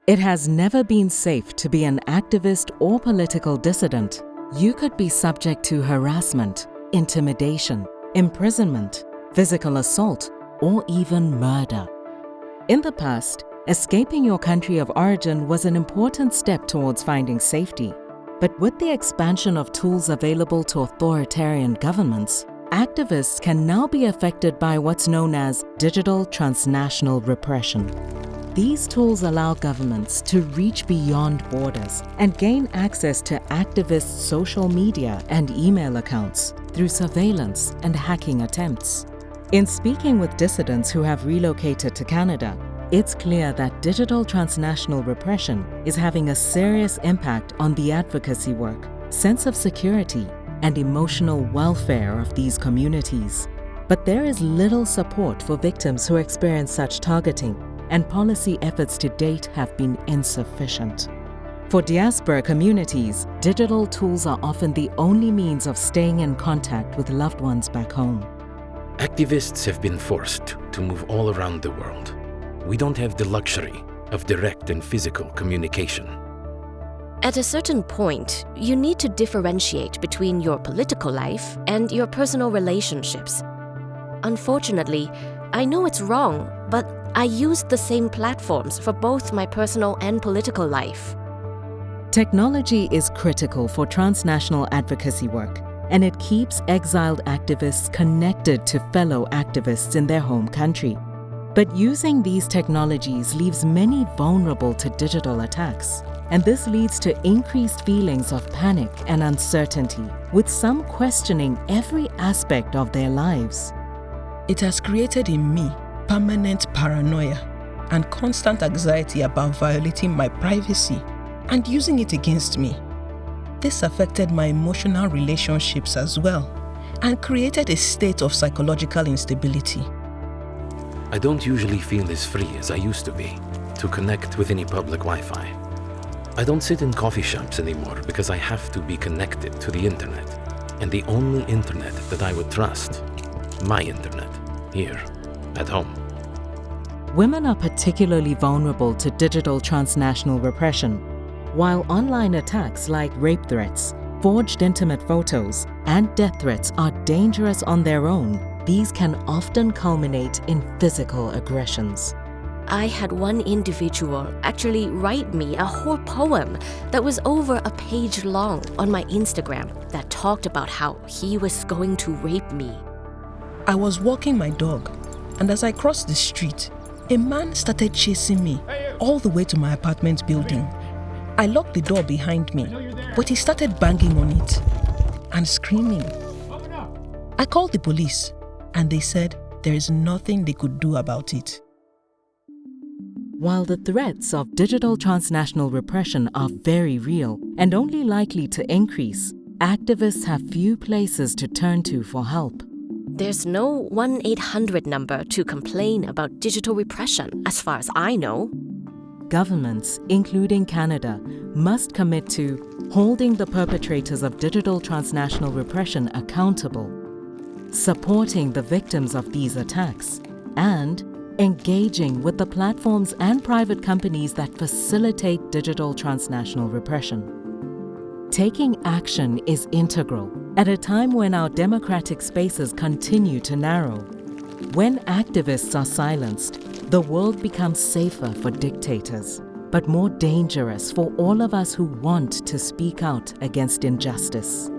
It has never been safe to be an activist or political dissident. You could be subject to harassment, intimidation, imprisonment, physical assault, or even murder. In the past, escaping your country of origin was an important step towards finding safety. But with the expansion of tools available to authoritarian governments, activists can now be affected by what's known as digital transnational repression. These tools allow governments to reach beyond borders and gain access to activists' social media and email accounts through surveillance and hacking attempts. In speaking with dissidents who have relocated to Canada, it's clear that digital transnational repression is having a serious impact on the advocacy work, sense of security, and emotional welfare of these communities. But there is little support for victims who experience such targeting, and policy efforts to date have been insufficient. For diaspora communities, digital tools are often the only means of staying in contact with loved ones back home. Activists have been forced to move all around the world. We don't have the luxury of direct and physical communication. At a certain point, you need to differentiate between your political life and your personal relationships. Unfortunately, I know it's wrong, but I used the same platforms for both my personal and political life. Technology is critical for transnational advocacy work, and it keeps exiled activists connected to fellow activists in their home country. But using these technologies leaves many vulnerable to digital attacks, and this leads to increased feelings of panic and uncertainty, with some questioning every aspect of their lives. It has created in me permanent paranoia and constant anxiety about violating my privacy and using it against me. This affected my emotional relationships as well and created a state of psychological instability. I don't usually feel as free as I used to be to connect with any public Wi-Fi. I don't sit in coffee shops anymore because I have to be connected to the internet, and the only internet that I would trust, my internet, here at home. Women are particularly vulnerable to digital transnational repression. While online attacks like rape threats, forged intimate photos, and death threats are dangerous on their own, these can often culminate in physical aggressions. I had one individual actually write me a whole poem that was over a page long on my Instagram that talked about how he was going to rape me. I was walking my dog, and as I crossed the street, a man started chasing me all the way to my apartment building. I locked the door behind me, but he started banging on it and screaming. I called the police, and they said there is nothing they could do about it. While the threats of digital transnational repression are very real and only likely to increase, activists have few places to turn to for help. There's no 1-800 number to complain about digital repression, as far as I know. Governments, including Canada, must commit to holding the perpetrators of digital transnational repression accountable, supporting the victims of these attacks, and engaging with the platforms and private companies that facilitate digital transnational repression. Taking action is integral at a time when our democratic spaces continue to narrow. When activists are silenced, the world becomes safer for dictators, but more dangerous for all of us who want to speak out against injustice.